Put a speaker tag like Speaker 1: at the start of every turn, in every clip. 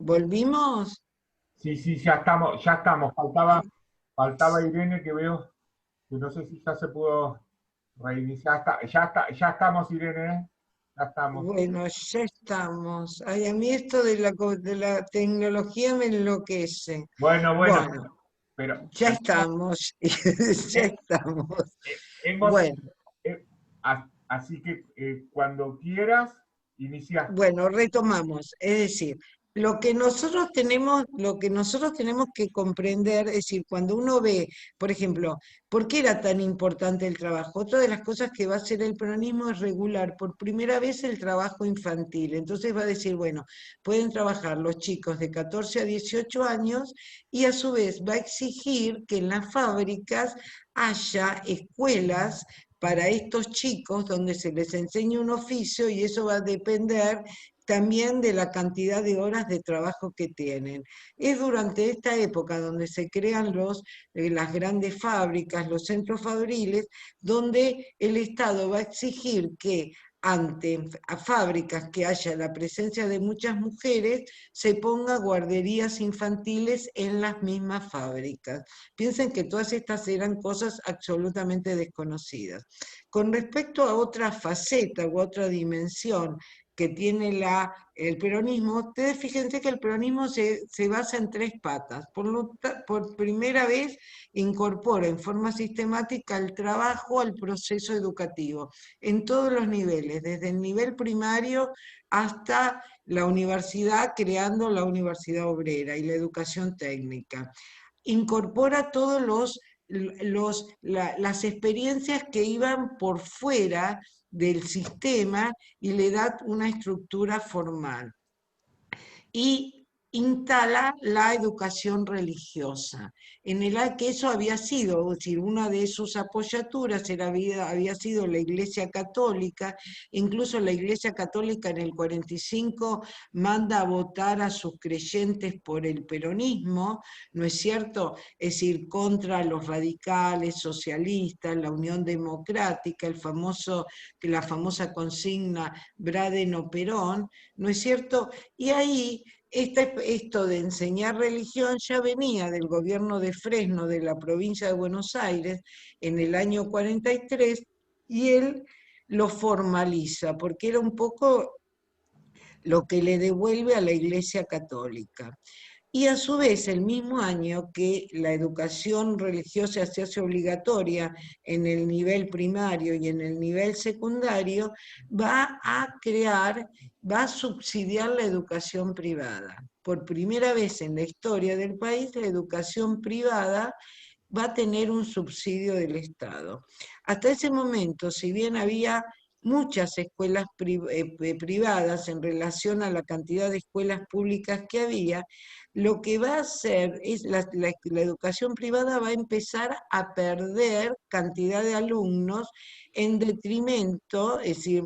Speaker 1: ¿Volvimos?
Speaker 2: Sí, sí, ya estamos, ya estamos. Faltaba Irene que veo, que no sé si ya se pudo reiniciar. Ya estamos, Irene, ¿eh? Ya estamos.
Speaker 1: Bueno, ya estamos. Ay, a mí esto de la tecnología me enloquece.
Speaker 2: Bueno, bueno,
Speaker 1: Bueno, ya
Speaker 2: pero
Speaker 1: estamos, ya
Speaker 2: eh,
Speaker 1: estamos.
Speaker 2: hemos,
Speaker 1: Bueno.
Speaker 2: así que cuando quieras, inicia.
Speaker 1: Bueno, retomamos. Es decir, lo que nosotros tenemos que comprender, es decir, cuando uno ve, por ejemplo, ¿por qué era tan importante el trabajo? Otra de las cosas que va a hacer el peronismo es regular por primera vez el trabajo infantil. Entonces va a decir, bueno, pueden trabajar los chicos de 14 a 18 años y a su vez va a exigir que en las fábricas haya escuelas para estos chicos donde se les enseña un oficio y eso va a depender también de la cantidad de horas de trabajo que tienen. Es durante esta época donde se crean las grandes fábricas, los centros fabriles, donde el Estado va a exigir que ante a fábricas que haya la presencia de muchas mujeres, se ponga guarderías infantiles en las mismas fábricas. Piensen que todas estas eran cosas absolutamente desconocidas. Con respecto a otra faceta u otra dimensión que tiene el peronismo, ustedes fíjense que el peronismo se basa en tres patas. Por primera vez incorpora en forma sistemática el trabajo al proceso educativo, en todos los niveles, desde el nivel primario hasta la universidad, creando la universidad obrera y la educación técnica. Incorpora todos las experiencias que iban por fuera del sistema y le da una estructura formal. Y instala la educación religiosa, en el que eso había sido, es decir, una de sus apoyaturas había sido la Iglesia Católica. Incluso la Iglesia Católica en el 45 manda a votar a sus creyentes por el peronismo, ¿no es cierto? Es decir, contra los radicales, socialistas, la Unión Democrática, la famosa consigna Braden o Perón, ¿no es cierto? Y ahí esto de enseñar religión ya venía del gobierno de Fresno, de la provincia de Buenos Aires, en el año 43, y él lo formaliza, porque era un poco lo que le devuelve a la Iglesia Católica. Y a su vez, el mismo año que la educación religiosa se hace obligatoria en el nivel primario y en el nivel secundario, va a subsidiar la educación privada. Por primera vez en la historia del país, la educación privada va a tener un subsidio del Estado. Hasta ese momento, si bien había muchas escuelas privadas en relación a la cantidad de escuelas públicas que había, lo que va a hacer es la educación privada va a empezar a perder cantidad de alumnos en detrimento, es decir,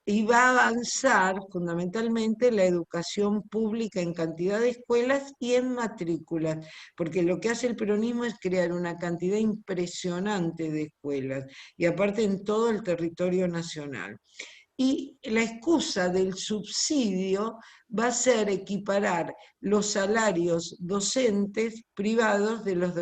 Speaker 1: y va a avanzar fundamentalmente la educación pública en cantidad de escuelas y en matrículas, porque lo que hace el peronismo es crear una cantidad impresionante de escuelas, y aparte en todo el territorio nacional. Y la excusa del subsidio va a ser equiparar los salarios docentes privados de los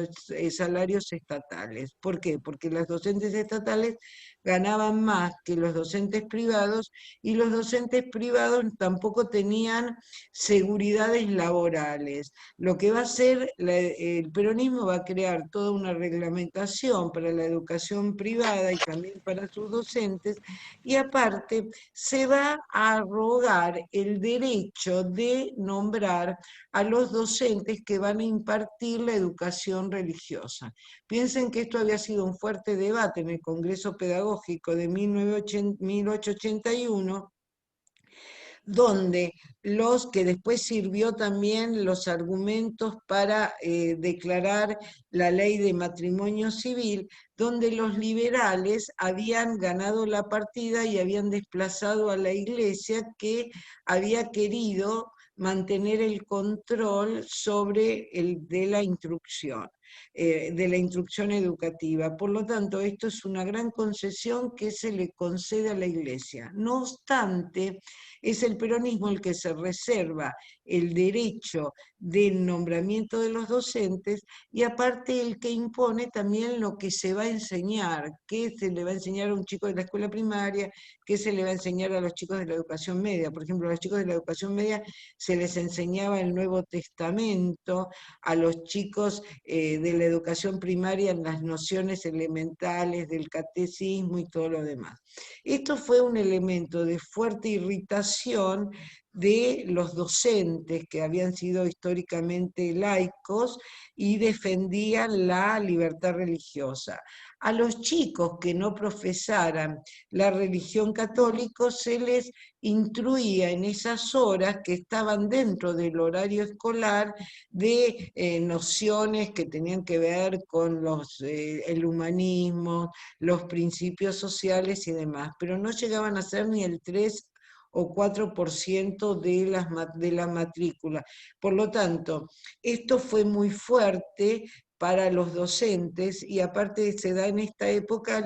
Speaker 1: salarios estatales. ¿Por qué? Porque los docentes estatales ganaban más que los docentes privados y los docentes privados tampoco tenían seguridades laborales. Lo que va a hacer el peronismo va a crear toda una reglamentación para la educación privada y también para sus docentes, y aparte se va a arrogar el derecho de nombrar a los docentes que van a impartir la educación religiosa. Piensen que esto había sido un fuerte debate en el Congreso Pedagógico de 1881, donde los que después sirvió también los argumentos para declarar la ley de matrimonio civil, donde los liberales habían ganado la partida y habían desplazado a la Iglesia, que había querido mantener el control sobre de la instrucción educativa. Por lo tanto, esto es una gran concesión que se le concede a la Iglesia. No obstante, es el peronismo el que se reserva el derecho del nombramiento de los docentes y aparte el que impone también lo que se va a enseñar, qué se le va a enseñar a un chico de la escuela primaria, qué se le va a enseñar a los chicos de la educación media. Por ejemplo, a los chicos de la educación media se les enseñaba el Nuevo Testamento, a los chicos de la educación primaria en las nociones elementales del catecismo y todo lo demás. Esto fue un elemento de fuerte irritación de los docentes que habían sido históricamente laicos y defendían la libertad religiosa. A los chicos que no profesaran la religión católica se les instruía en esas horas que estaban dentro del horario escolar de nociones que tenían que ver con el humanismo, los principios sociales y demás, pero no llegaban a ser ni el 3 o 4% de la matrícula. Por lo tanto, esto fue muy fuerte para los docentes y aparte se da en esta época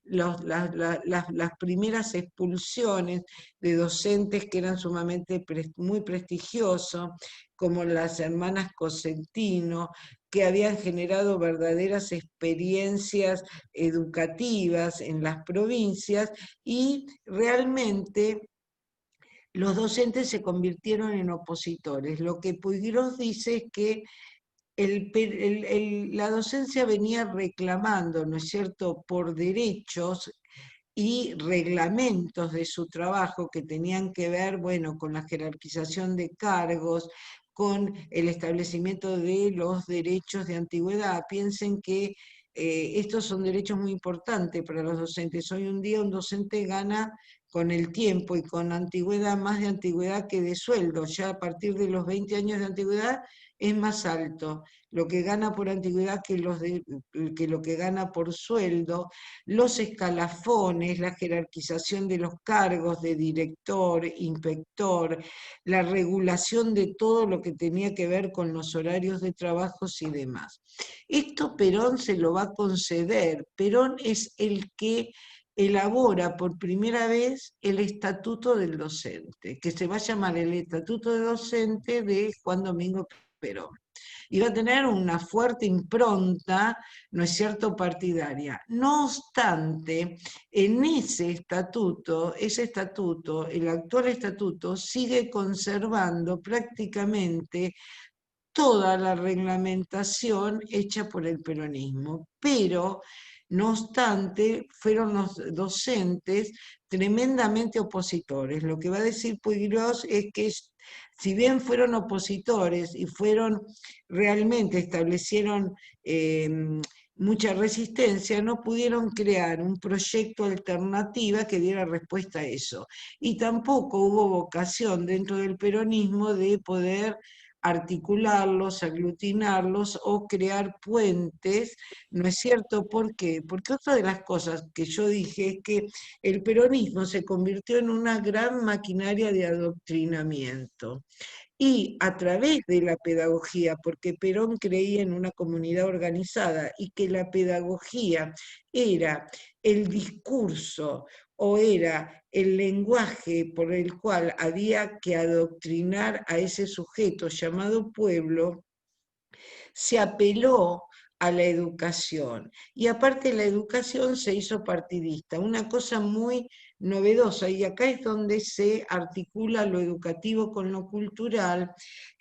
Speaker 1: las primeras expulsiones de docentes que eran sumamente muy prestigiosos, como las hermanas Cosentino, que habían generado verdaderas experiencias educativas en las provincias y realmente los docentes se convirtieron en opositores. Lo que Puigros dice es que la docencia venía reclamando, ¿no es cierto?, por derechos y reglamentos de su trabajo que tenían que ver, bueno, con la jerarquización de cargos, con el establecimiento de los derechos de antigüedad. Piensen que estos son derechos muy importantes para los docentes. Hoy en día un docente gana con el tiempo y con antigüedad, más de antigüedad que de sueldo. Ya a partir de los 20 años de antigüedad es más alto lo que gana por antigüedad que lo que gana por sueldo, los escalafones, la jerarquización de los cargos de director, inspector, la regulación de todo lo que tenía que ver con los horarios de trabajos y demás. Esto Perón se lo va a conceder. Perón es el que elabora por primera vez el Estatuto del Docente, que se va a llamar el Estatuto de Docente de Juan Domingo Perón. Y va a tener una fuerte impronta, ¿no es cierto?, partidaria. No obstante, en ese estatuto, el actual estatuto, sigue conservando prácticamente toda la reglamentación hecha por el peronismo, pero no obstante fueron los docentes tremendamente opositores. Lo que va a decir Puigros es que si bien fueron opositores y realmente establecieron mucha resistencia, no pudieron crear un proyecto alternativo que diera respuesta a eso. Y tampoco hubo vocación dentro del peronismo de poder articularlos, aglutinarlos o crear puentes, ¿no es cierto? ¿Por qué? Porque otra de las cosas que yo dije es que el peronismo se convirtió en una gran maquinaria de adoctrinamiento. Y a través de la pedagogía, porque Perón creía en una comunidad organizada y que la pedagogía era el discurso o era el lenguaje por el cual había que adoctrinar a ese sujeto llamado pueblo, se apeló a la educación. Y aparte la educación se hizo partidista, una cosa muy novedosa, y acá es donde se articula lo educativo con lo cultural,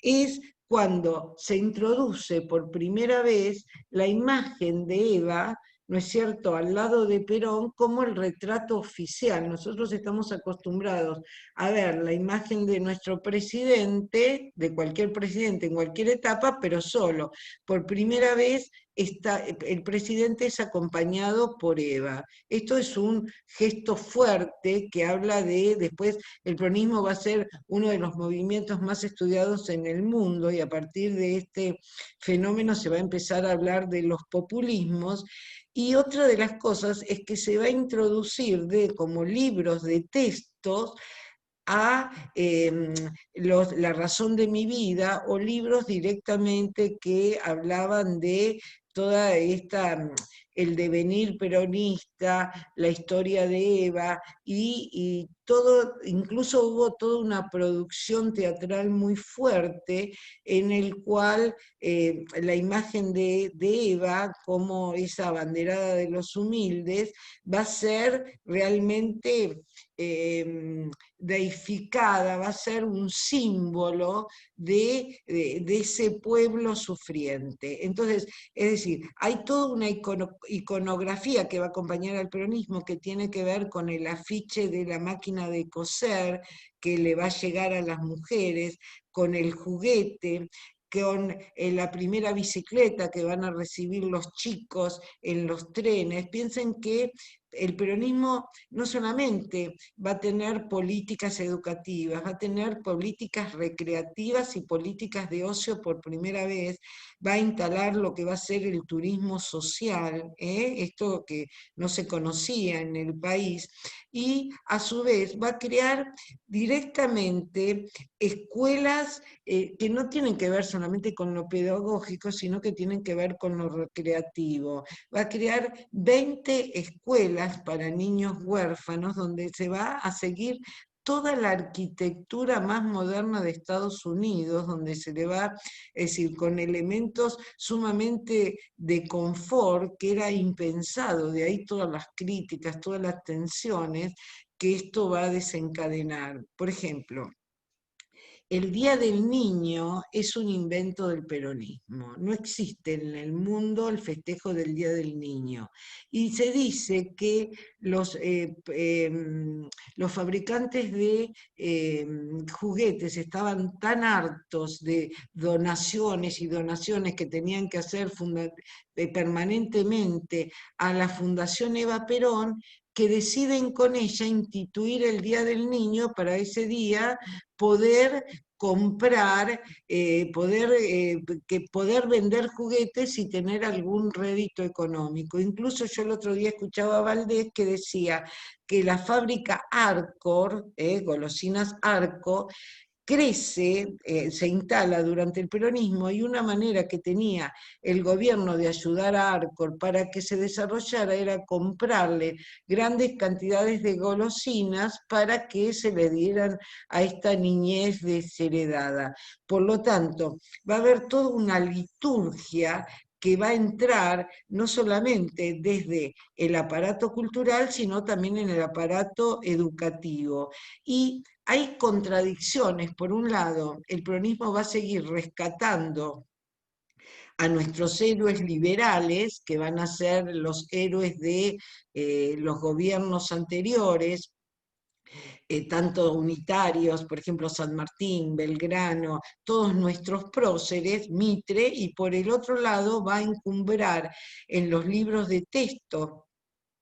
Speaker 1: es cuando se introduce por primera vez la imagen de Eva, ¿no es cierto?, al lado de Perón como el retrato oficial. Nosotros estamos acostumbrados a ver la imagen de nuestro presidente, de cualquier presidente en cualquier etapa, pero solo. Por primera vez el presidente es acompañado por Eva. Esto es un gesto fuerte que habla después el peronismo va a ser uno de los movimientos más estudiados en el mundo y a partir de este fenómeno se va a empezar a hablar de los populismos. Y otra de las cosas es que se va a introducir como libros de textos a La razón de mi vida o libros directamente que hablaban de toda esta el devenir peronista, la historia de Eva, y todo, incluso hubo toda una producción teatral muy fuerte en el cual la imagen de Eva como esa abanderada de los humildes va a ser realmente deificada, va a ser un símbolo de ese pueblo sufriente. Entonces, es decir, hay toda una iconografía que va a acompañar al peronismo que tiene que ver con el afiche de la máquina de coser que le va a llegar a las mujeres, con el juguete, con la primera bicicleta que van a recibir los chicos en los trenes. Piensen que el peronismo no solamente va a tener políticas educativas, va a tener políticas recreativas y políticas de ocio por primera vez, va a instalar lo que va a ser el turismo social, esto que no se conocía en el país, y a su vez va a crear directamente escuelas que no tienen que ver solamente con lo pedagógico, sino que tienen que ver con lo recreativo. Va a crear 20 escuelas para niños huérfanos donde se va a seguir toda la arquitectura más moderna de Estados Unidos, donde se le va, es decir, con elementos sumamente de confort, que era impensado, de ahí todas las críticas, todas las tensiones que esto va a desencadenar. Por ejemplo, el Día del Niño es un invento del peronismo. No existe en el mundo el festejo del Día del Niño. Y se dice que los fabricantes de juguetes estaban tan hartos de donaciones y donaciones que tenían que hacer permanentemente a la Fundación Eva Perón, que deciden con ella instituir el Día del Niño para ese día poder comprar, poder vender juguetes y tener algún rédito económico. Incluso yo el otro día escuchaba a Valdés que decía que la fábrica Arcor, golosinas Arco, crece, se instala durante el peronismo, y una manera que tenía el gobierno de ayudar a Arcor para que se desarrollara era comprarle grandes cantidades de golosinas para que se le dieran a esta niñez desheredada. Por lo tanto, va a haber toda una liturgia que va a entrar no solamente desde el aparato cultural, sino también en el aparato educativo. Y hay contradicciones. Por un lado, el peronismo va a seguir rescatando a nuestros héroes liberales, que van a ser los héroes de los gobiernos anteriores, tanto unitarios, por ejemplo, San Martín, Belgrano, todos nuestros próceres, Mitre, y por el otro lado va a encumbrar en los libros de texto,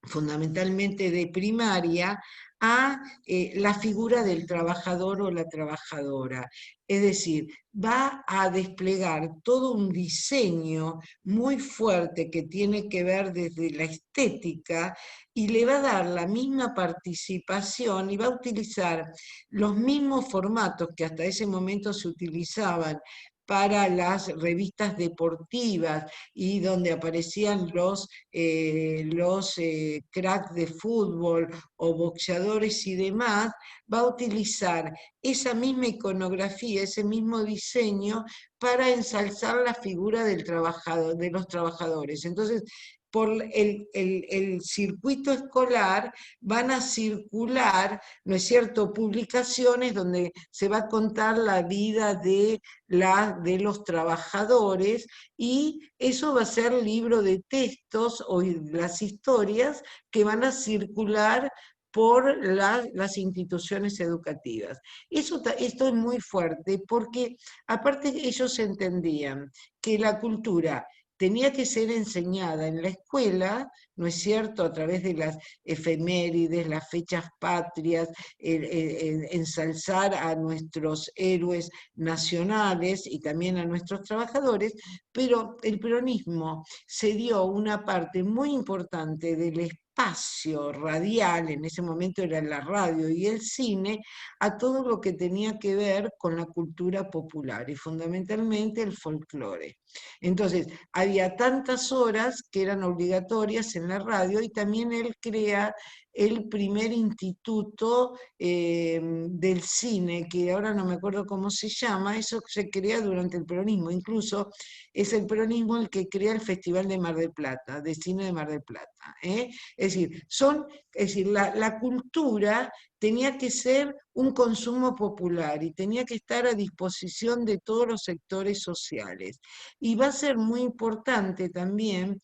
Speaker 1: fundamentalmente de primaria, a la figura del trabajador o la trabajadora. Es decir, va a desplegar todo un diseño muy fuerte que tiene que ver desde la estética, y le va a dar la misma participación y va a utilizar los mismos formatos que hasta ese momento se utilizaban para las revistas deportivas y donde aparecían los cracks de fútbol o boxeadores y demás. Va a utilizar esa misma iconografía, ese mismo diseño para ensalzar la figura del trabajador, de los trabajadores. Entonces, por el circuito escolar van a circular, ¿no es cierto?, publicaciones donde se va a contar la vida de los trabajadores, y eso va a ser libro de textos o las historias que van a circular por las instituciones educativas. Esto es muy fuerte porque aparte ellos entendían que la cultura tenía que ser enseñada en la escuela, ¿no es cierto?, a través de las efemérides, las fechas patrias, ensalzar a nuestros héroes nacionales y también a nuestros trabajadores, pero el peronismo se dio una parte muy importante del espacio radial, en ese momento era la radio y el cine, a todo lo que tenía que ver con la cultura popular y fundamentalmente el folclore. Entonces, había tantas horas que eran obligatorias en la radio y también él crea el primer instituto del cine, que ahora no me acuerdo cómo se llama, eso se crea durante el peronismo, incluso es el peronismo el que crea el Festival de Mar del Plata, de cine de Mar del Plata. ¿Eh? Es decir, la cultura tenía que ser un consumo popular y tenía que estar a disposición de todos los sectores sociales. Y va a ser muy importante también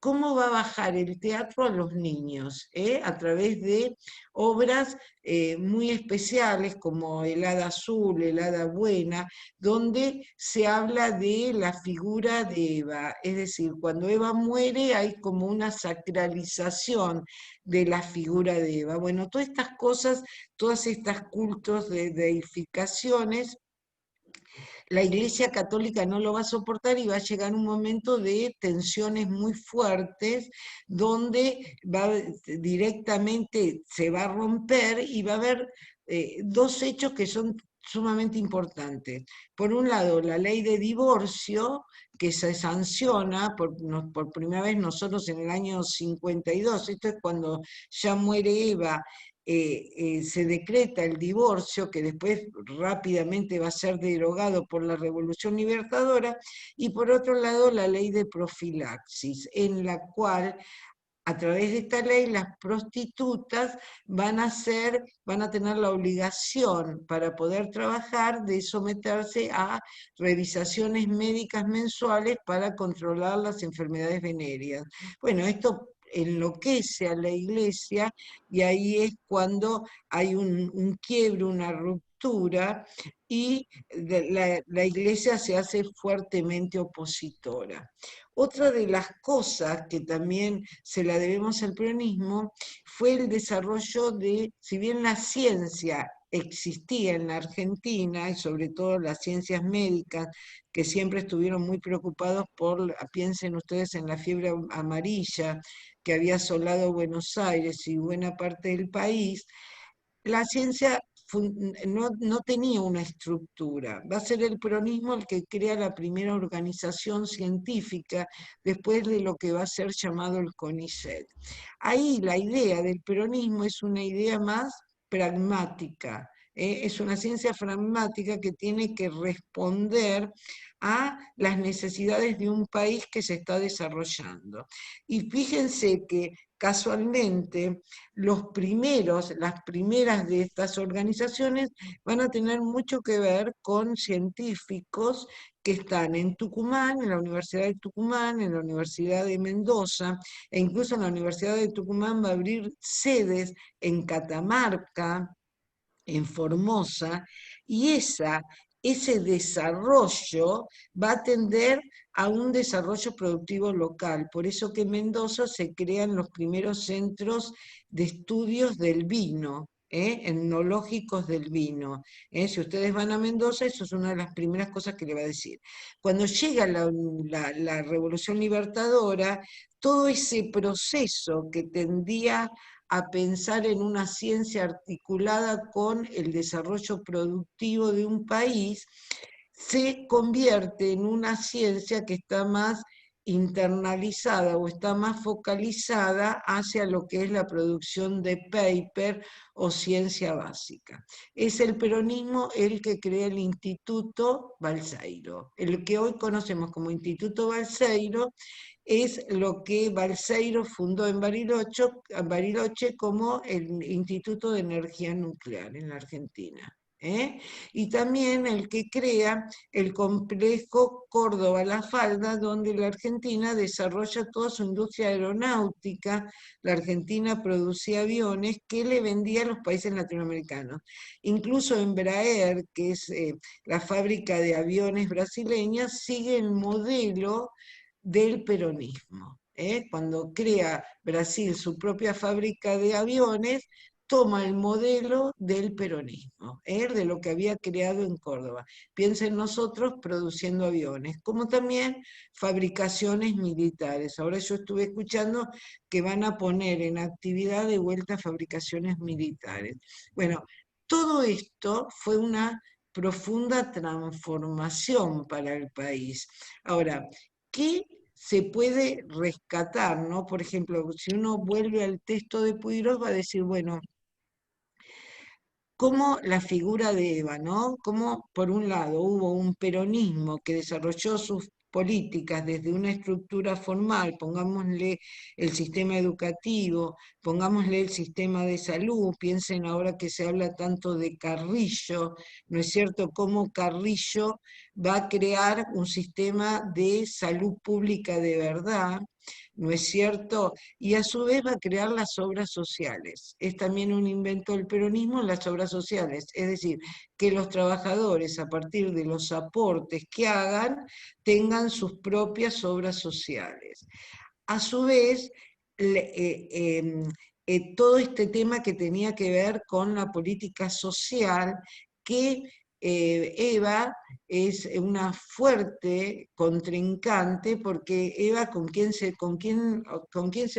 Speaker 1: cómo va a bajar el teatro a los niños, a través de obras muy especiales como El Hada Azul, El Hada Buena, donde se habla de la figura de Eva. Es decir, cuando Eva muere hay como una sacralización de la figura de Eva. Bueno, todas estas cosas, todas estas cultos de deificaciones, la Iglesia Católica no lo va a soportar y va a llegar un momento de tensiones muy fuertes donde directamente se va a romper y va a haber dos hechos que son sumamente importantes. Por un lado, la ley de divorcio, que se sanciona por primera vez nosotros en el año 52, esto es cuando ya muere Eva, se decreta el divorcio, que después rápidamente va a ser derogado por la Revolución Libertadora, y por otro lado la ley de profilaxis, en la cual a través de esta ley las prostitutas van a tener la obligación para poder trabajar de someterse a revisaciones médicas mensuales para controlar las enfermedades venéreas. Bueno, esto enloquece a la iglesia y ahí es cuando hay un quiebre, una ruptura y la iglesia se hace fuertemente opositora. Otra de las cosas que también se la debemos al peronismo fue el desarrollo de, si bien la ciencia existía en la Argentina, y sobre todo las ciencias médicas, que siempre estuvieron muy preocupados piensen ustedes en la fiebre amarilla que había asolado Buenos Aires y buena parte del país, la ciencia no tenía una estructura. Va a ser el peronismo el que crea la primera organización científica después de lo que va a ser llamado el CONICET. Ahí la idea del peronismo es una idea más pragmática. Es una ciencia pragmática que tiene que responder a las necesidades de un país que se está desarrollando. Y fíjense que casualmente las primeras de estas organizaciones van a tener mucho que ver con científicos que están en Tucumán, en la Universidad de Tucumán, en la Universidad de Mendoza, e incluso en la Universidad de Tucumán va a abrir sedes en Catamarca, en Formosa, y ese desarrollo va a tender a un desarrollo productivo local. Por eso que en Mendoza se crean los primeros centros de estudios del vino, etnológicos del vino. Si ustedes van a Mendoza, eso es una de las primeras cosas que le va a decir. Cuando llega la Revolución Libertadora, todo ese proceso que tendía a pensar en una ciencia articulada con el desarrollo productivo de un país, se convierte en una ciencia que está más internalizada o está más focalizada hacia lo que es la producción de paper o ciencia básica. Es el peronismo el que crea el Instituto Balseiro, el que hoy conocemos como Instituto Balseiro, es lo que Balseiro fundó en Bariloche como el Instituto de Energía Nuclear en la Argentina. Y también el que crea el complejo Córdoba-La Falda, donde la Argentina desarrolla toda su industria aeronáutica. La Argentina producía aviones que le vendía a los países latinoamericanos. Incluso Embraer, que es la fábrica de aviones brasileña, sigue el modelo del peronismo. Cuando crea Brasil su propia fábrica de aviones, toma el modelo del peronismo, de lo que había creado en Córdoba. Piensen nosotros produciendo aviones, como también fabricaciones militares. Ahora yo estuve escuchando que van a poner en actividad de vuelta fabricaciones militares. Bueno, todo esto fue una profunda transformación para el país. Ahora, ¿qué se puede rescatar, ¿no? Por ejemplo, si uno vuelve al texto de Puigros, va a decir, bueno, cómo la figura de Eva, ¿no? Cómo por un lado hubo un peronismo que desarrolló sus políticas desde una estructura formal, pongámosle el sistema educativo, pongámosle el sistema de salud, piensen ahora que se habla tanto de Carrillo, ¿no es cierto? Cómo Carrillo va a crear un sistema de salud pública de verdad, ¿no es cierto? Y a su vez va a crear las obras sociales. Es también un invento del peronismo las obras sociales, es decir, que los trabajadores a partir de los aportes que hagan tengan sus propias obras sociales. A su vez, todo este tema que tenía que ver con la política social, que Eva es una fuerte contrincante, porque Eva con quién se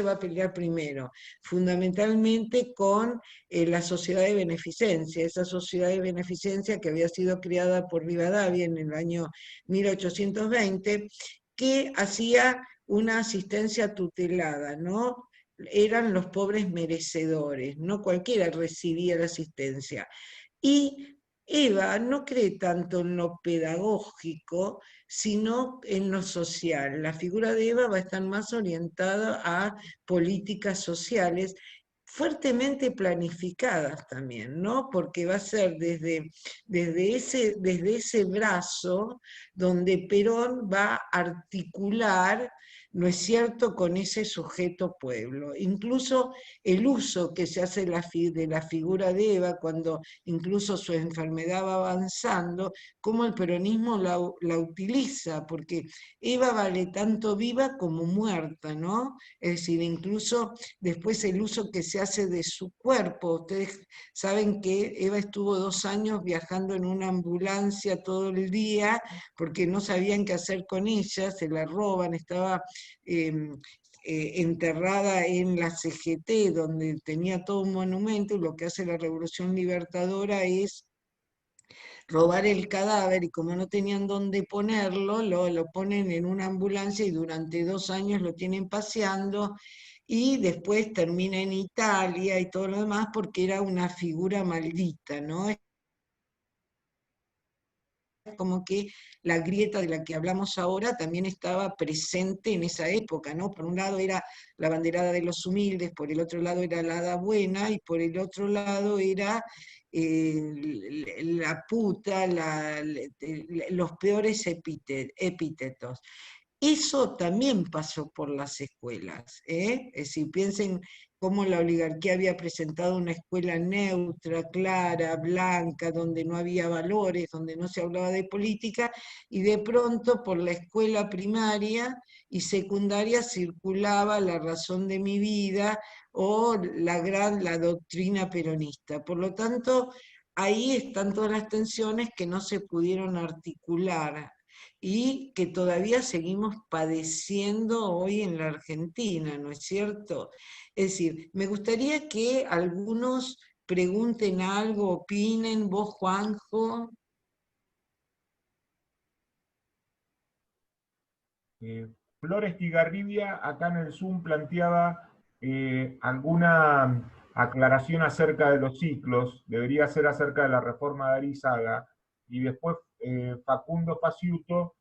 Speaker 1: va a pelear primero, fundamentalmente con la sociedad de beneficencia, esa sociedad de beneficencia que había sido creada por Rivadavia en el año 1820, que hacía una asistencia tutelada, ¿no? Eran los pobres merecedores, no cualquiera recibía la asistencia. Y Eva no cree tanto en lo pedagógico, sino en lo social. La figura de Eva va a estar más orientada a políticas sociales fuertemente planificadas también, ¿no? Porque va a ser desde ese brazo donde Perón va a articular, ¿no es cierto?, con ese sujeto pueblo. Incluso el uso que se hace de la figura de Eva, cuando incluso su enfermedad va avanzando, cómo el peronismo la utiliza, porque Eva vale tanto viva como muerta, ¿no? Es decir, incluso después el uso que se hace de su cuerpo. Ustedes saben que Eva estuvo 2 años viajando en una ambulancia todo el día porque no sabían qué hacer con ella, se la roban, estaba enterrada en la CGT, donde tenía todo un monumento, y lo que hace la Revolución Libertadora es robar el cadáver, y como no tenían dónde ponerlo, lo ponen en una ambulancia y durante 2 años lo tienen paseando, y después termina en Italia y todo lo demás porque era una figura maldita, ¿no? Como que la grieta de la que hablamos ahora también estaba presente en esa época, ¿no? Por un lado era la banderada de los humildes, por el otro lado era la hada buena, y por el otro lado era la puta, los peores epítetos. Eso también pasó por las escuelas, ¿eh? Es decir, piensen cómo la oligarquía había presentado una escuela neutra, clara, blanca, donde no había valores, donde no se hablaba de política, y de pronto por la escuela primaria y secundaria circulaba La razón de mi vida o la doctrina peronista. Por lo tanto, ahí están todas las tensiones que no se pudieron articular y que todavía seguimos padeciendo hoy en la Argentina, ¿no es cierto? Es decir, me gustaría que algunos pregunten algo, opinen, vos, Juanjo.
Speaker 2: Eh, Flores Tigarribia acá en el Zoom planteaba alguna aclaración acerca de los ciclos, debería ser acerca de la reforma de Arizaga, y después Facundo Faciuto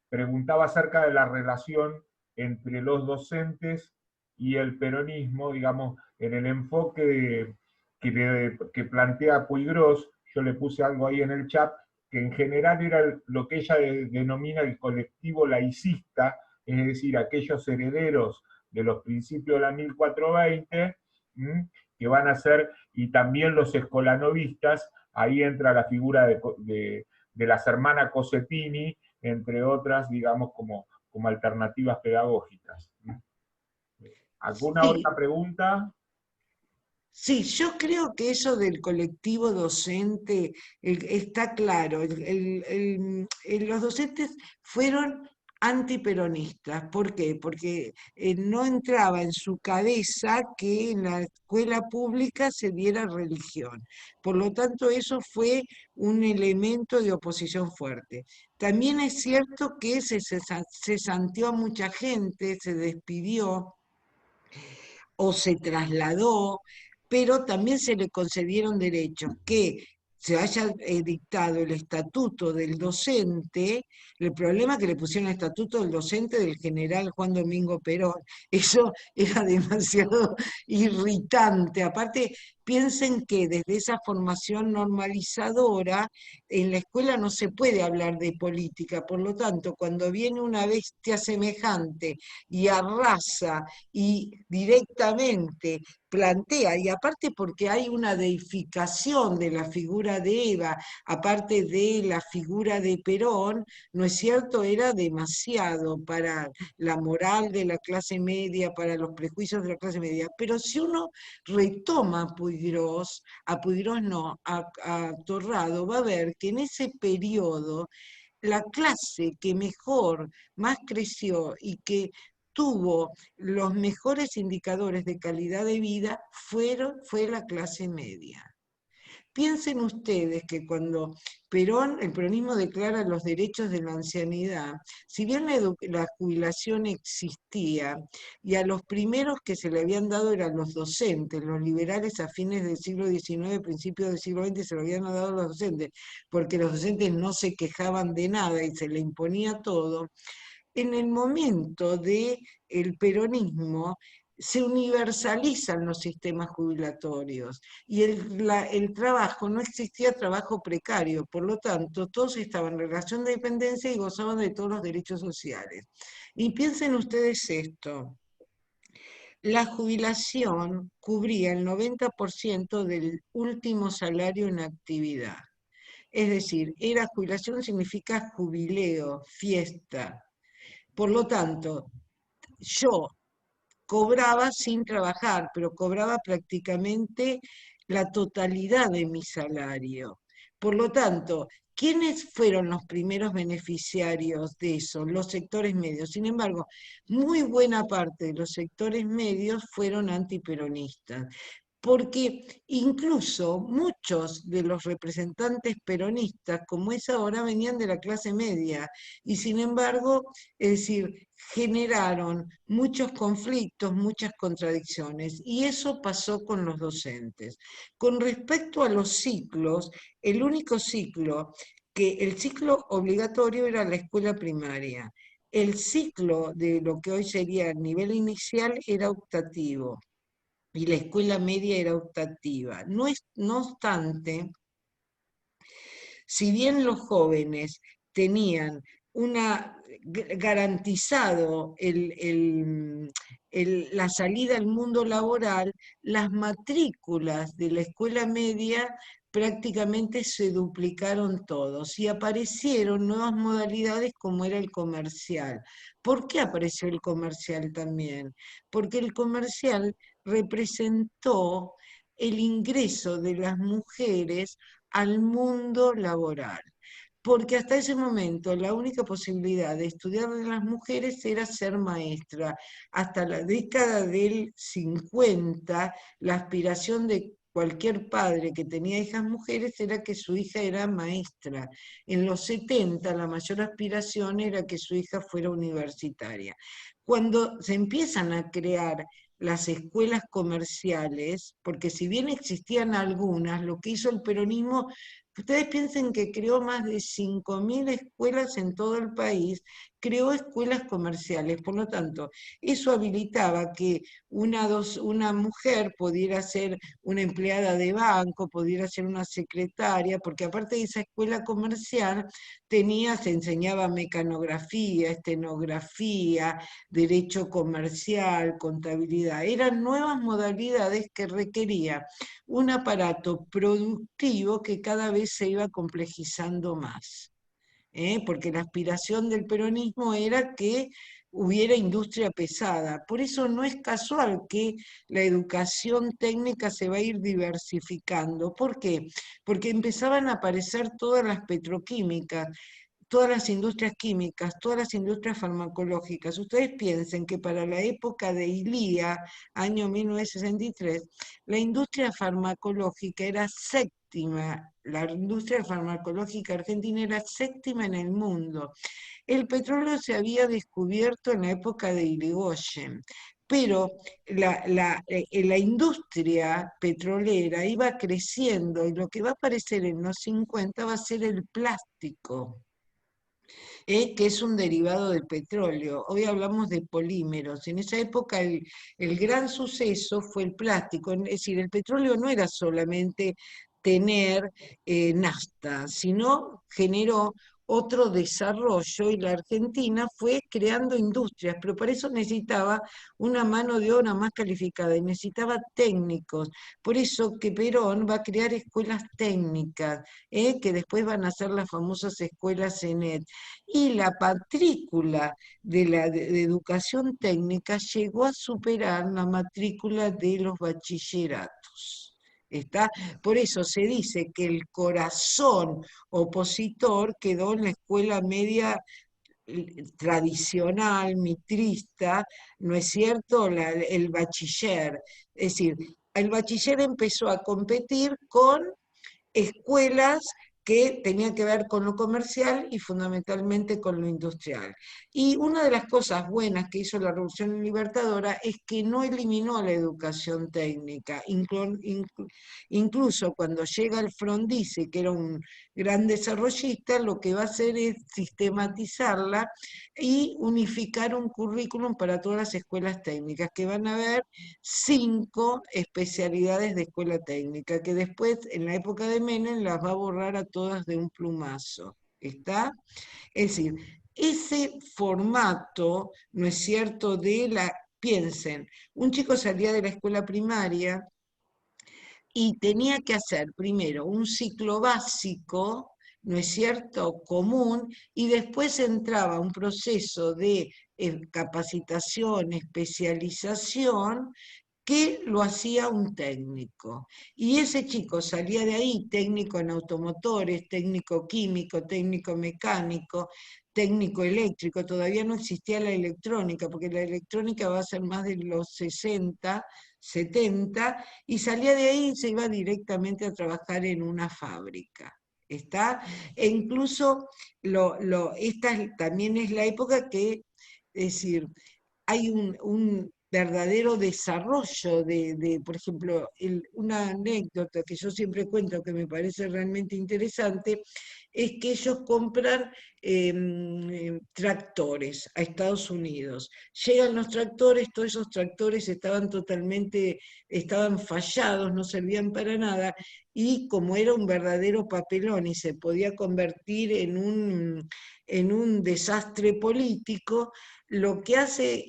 Speaker 2: preguntaba acerca de la relación entre los docentes y el peronismo, digamos, en el enfoque que plantea Puigros. Yo le puse algo ahí en el chat, que en general era lo que ella denomina el colectivo laicista, es decir, aquellos herederos de los principios de la 1420, que van a ser, y también los escolanovistas, ahí entra la figura de las hermanas Cosettini, entre otras, digamos, como alternativas pedagógicas. ¿Alguna
Speaker 1: Sí,
Speaker 2: otra pregunta?
Speaker 1: sí, yo creo que eso del colectivo docente está claro. Los docentes fueron antiperonistas. ¿Por qué? Porque no entraba en su cabeza que en la escuela pública se diera religión. Por lo tanto, eso fue un elemento de oposición fuerte. También es cierto que se santió a mucha gente, se despidió o se trasladó, pero también se le concedieron derechos que se haya dictado el estatuto del docente. El problema es que le pusieron el estatuto del docente del general Juan Domingo Perón. Eso era demasiado irritante. Aparte, piensen que desde esa formación normalizadora, en la escuela no se puede hablar de política. Por lo tanto, cuando viene una bestia semejante y arrasa y directamente plantea, y aparte porque hay una deificación de la figura de Eva, aparte de la figura de Perón, ¿no es cierto? Era demasiado para la moral de la clase media, para los prejuicios de la clase media. Pero si uno retoma a Puigros no, a Torrado, va a ver que en ese periodo la clase que mejor, más creció y que tuvo los mejores indicadores de calidad de vida fue la clase media. Piensen ustedes que cuando el peronismo declara los derechos de la ancianidad, si bien la jubilación existía, y a los primeros que se le habían dado eran los docentes, los liberales a fines del siglo XIX, principios del siglo XX se lo habían dado a los docentes, porque los docentes no se quejaban de nada y se le imponía todo. En el momento del peronismo se universalizan los sistemas jubilatorios y el trabajo, no existía trabajo precario, por lo tanto todos estaban en relación de dependencia y gozaban de todos los derechos sociales. Y piensen ustedes esto, la jubilación cubría el 90% del último salario en actividad. Es decir, jubilación significa jubileo, fiesta. Por lo tanto, yo cobraba sin trabajar, pero cobraba prácticamente la totalidad de mi salario. Por lo tanto, ¿quiénes fueron los primeros beneficiarios de eso? Los sectores medios. Sin embargo, muy buena parte de los sectores medios fueron antiperonistas, porque incluso muchos de los representantes peronistas, como es ahora, venían de la clase media, y sin embargo, es decir, generaron muchos conflictos, muchas contradicciones, y eso pasó con los docentes. Con respecto a los ciclos, el único ciclo el ciclo obligatorio era la escuela primaria. El ciclo de lo que hoy sería el nivel inicial era optativo y la escuela media era optativa. No obstante, si bien los jóvenes tenían garantizado la salida al mundo laboral, las matrículas de la escuela media prácticamente se duplicaron todos y aparecieron nuevas modalidades como era el comercial. ¿Por qué apareció el comercial también? Porque el comercial representó el ingreso de las mujeres al mundo laboral. Porque hasta ese momento la única posibilidad de estudiar de las mujeres era ser maestra. Hasta la década del 50, la aspiración de cualquier padre que tenía hijas mujeres era que su hija era maestra. En los 70 la mayor aspiración era que su hija fuera universitaria. Cuando se empiezan a crear las escuelas comerciales, porque si bien existían algunas, lo que hizo el peronismo, ustedes piensen que creó más de 5.000 escuelas en todo el país, creó escuelas comerciales, por lo tanto, eso habilitaba que una mujer pudiera ser una empleada de banco, pudiera ser una secretaria, porque aparte de esa escuela comercial, se enseñaba mecanografía, estenografía, derecho comercial, contabilidad. Eran nuevas modalidades que requería un aparato productivo que cada vez se iba complejizando más. Porque la aspiración del peronismo era que hubiera industria pesada. Por eso no es casual que la educación técnica se va a ir diversificando. ¿Por qué? Porque empezaban a aparecer todas las petroquímicas todas las industrias químicas, todas las industrias farmacológicas. Ustedes piensen que para la época de Ilía, año 1963, la industria farmacológica era séptima, la industria farmacológica argentina era séptima en el mundo. El petróleo se había descubierto en la época de Irigoyen, pero la industria petrolera iba creciendo y lo que va a aparecer en los 50 va a ser el plástico, que es un derivado del petróleo. Hoy hablamos de polímeros. En esa época el gran suceso fue el plástico. Es decir, el petróleo no era solamente tener nafta, sino generó otro desarrollo y la Argentina fue creando industrias, pero para eso necesitaba una mano de obra más calificada y necesitaba técnicos. Por eso que Perón va a crear escuelas técnicas, que después van a ser las famosas escuelas CENET. Y la matrícula de educación técnica llegó a superar la matrícula de los bachilleratos. ¿Está? Por eso se dice que el corazón opositor quedó en la escuela media tradicional, mitrista, ¿no es cierto? El bachiller. Es decir, el bachiller empezó a competir con escuelas que tenían que ver con lo comercial y fundamentalmente con lo industrial. Y una de las cosas buenas que hizo la Revolución Libertadora es que no eliminó la educación técnica. Incluso cuando llega el Frondizi, que era un gran desarrollista, lo que va a hacer es sistematizarla y unificar un currículum para todas las escuelas técnicas, que van a haber 5 especialidades de escuela técnica, que después, en la época de Menem, las va a borrar a todas de un plumazo. ¿Está? Es decir, ese formato, ¿no es cierto?, piensen, un chico salía de la escuela primaria y tenía que hacer primero un ciclo básico, ¿no es cierto?, común, y después entraba un proceso de capacitación, especialización, que lo hacía un técnico. Y ese chico salía de ahí, técnico en automotores, técnico químico, técnico mecánico, técnico eléctrico. Todavía no existía la electrónica, porque la electrónica va a ser más de los 60, 70, y salía de ahí y se iba directamente a trabajar en una fábrica. ¿Está? E incluso también es la época que, es decir, hay un verdadero desarrollo por ejemplo, una anécdota que yo siempre cuento que me parece realmente interesante, es que ellos compran tractores a Estados Unidos. Llegan los tractores, todos esos tractores estaban fallados, no servían para nada, y como era un verdadero papelón y se podía convertir en un desastre político, lo que hace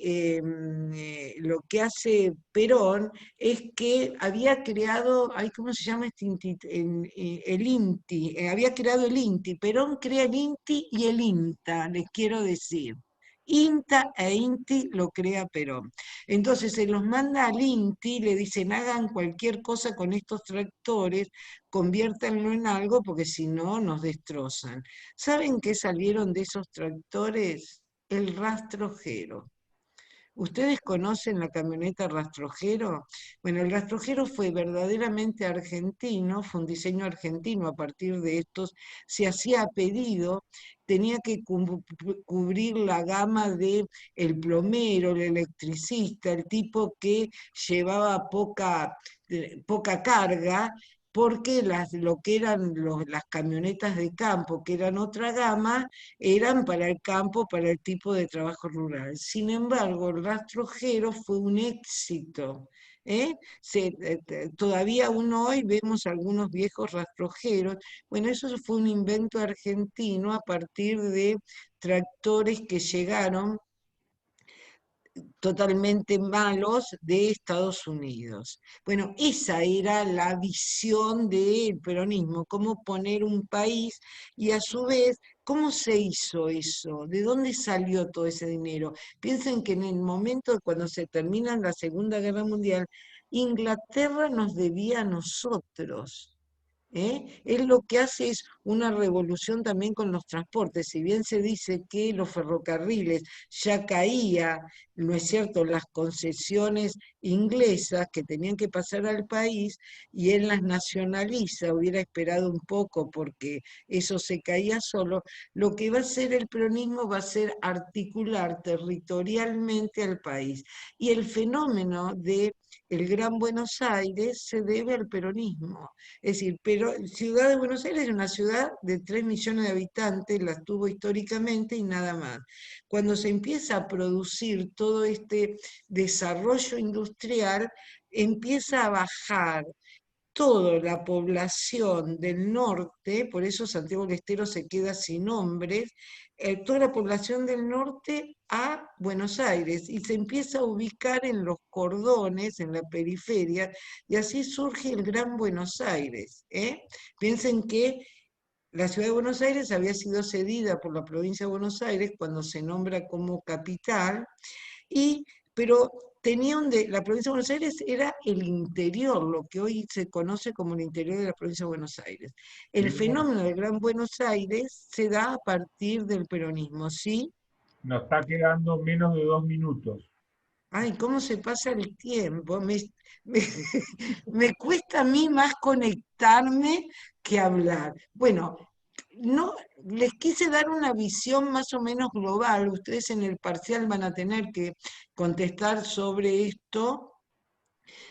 Speaker 1: Perón es que había creado, ay, ¿cómo se llama el INTI? Había creado el INTI. Perón crea el INTI y el INTA, les quiero decir. INTA e INTI lo crea Perón. Entonces se los manda al INTI, le dicen hagan cualquier cosa con estos tractores, conviértanlo en algo porque si no nos destrozan. ¿Saben qué salieron de esos tractores? El rastrojero. ¿Ustedes conocen la camioneta rastrojero? Bueno, el rastrojero fue verdaderamente argentino, fue un diseño argentino a partir de estos, se hacía a pedido, tenía que cubrir la gama de el plomero, el electricista, el tipo que llevaba poca carga, porque lo que eran las camionetas de campo, que eran otra gama, eran para el campo, para el tipo de trabajo rural. Sin embargo, el rastrojero fue un éxito. ¿Eh? Todavía uno hoy vemos algunos viejos rastrojeros. Bueno, eso fue un invento argentino a partir de tractores que llegaron totalmente malos de Estados Unidos. Bueno, esa era la visión del peronismo, cómo poner un país y a su vez, ¿cómo se hizo eso? ¿De dónde salió todo ese dinero? Piensen que en el momento cuando se termina la Segunda Guerra Mundial, Inglaterra nos debía a nosotros. Él lo que hace es una revolución también con los transportes. Si bien se dice que los ferrocarriles ya caía, no es cierto, las concesiones inglesas que tenían que pasar al país, y él las nacionaliza, hubiera esperado un poco porque eso se caía solo. Lo que va a hacer el peronismo va a ser articular territorialmente al país. Y el fenómeno de el Gran Buenos Aires se debe al peronismo. Es decir, pero Ciudad de Buenos Aires es una ciudad de 3 millones de habitantes, la tuvo históricamente y nada más. Cuando se empieza a producir todo este desarrollo industrial, empieza a bajar toda la población del norte, por eso Santiago del Estero se queda sin hombres, toda la población del norte a Buenos Aires y se empieza a ubicar en los cordones, en la periferia, y así surge el Gran Buenos Aires. Piensen que la ciudad de Buenos Aires había sido cedida por la provincia de Buenos Aires cuando se nombra como capital, y, pero la provincia de Buenos Aires era el interior, lo que hoy se conoce como el interior de la provincia de Buenos Aires. El
Speaker 2: Tenemos,
Speaker 1: fenómeno del Gran Buenos Aires se da a partir del peronismo, ¿sí?
Speaker 2: nos está quedando menos de 2 minutos.
Speaker 1: Ay, ¿cómo se pasa el tiempo? Me, me cuesta a mí más conectarme que hablar. Bueno, no, les quise dar una visión más o menos global. Ustedes en el parcial van a tener que contestar sobre esto.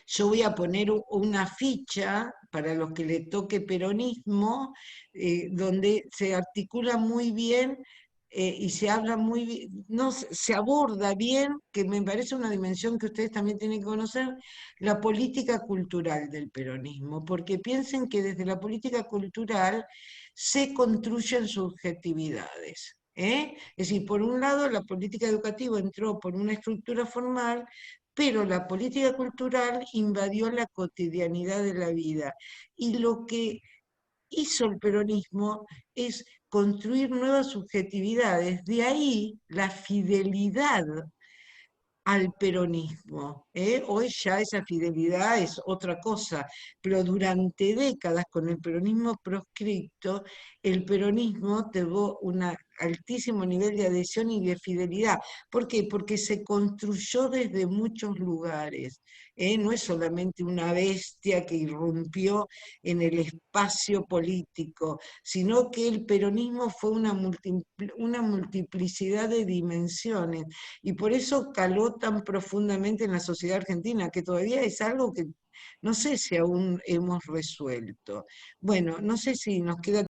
Speaker 1: Yo voy a poner una ficha para los que le toque peronismo, donde se articula muy bien y se habla muy bien, no, se aborda bien, que me parece una dimensión que ustedes también tienen que conocer, la política cultural del peronismo, porque piensen que desde la política cultural se construyen subjetividades. Es decir, por un lado, la política educativa entró por una estructura formal, pero la política cultural invadió la cotidianidad de la vida. Y lo que hizo el peronismo es construir nuevas subjetividades. De ahí la fidelidad al peronismo. Hoy ya esa fidelidad es otra cosa, pero durante décadas con el peronismo proscripto, el peronismo tuvo un altísimo nivel de adhesión y de fidelidad. ¿Por qué? Porque se construyó desde muchos lugares. No es solamente una bestia que irrumpió en el espacio político, sino que el peronismo fue una multiplicidad de dimensiones y por eso caló tan profundamente en la sociedad argentina, que todavía es algo que no sé si aún hemos resuelto. Bueno, no sé si nos queda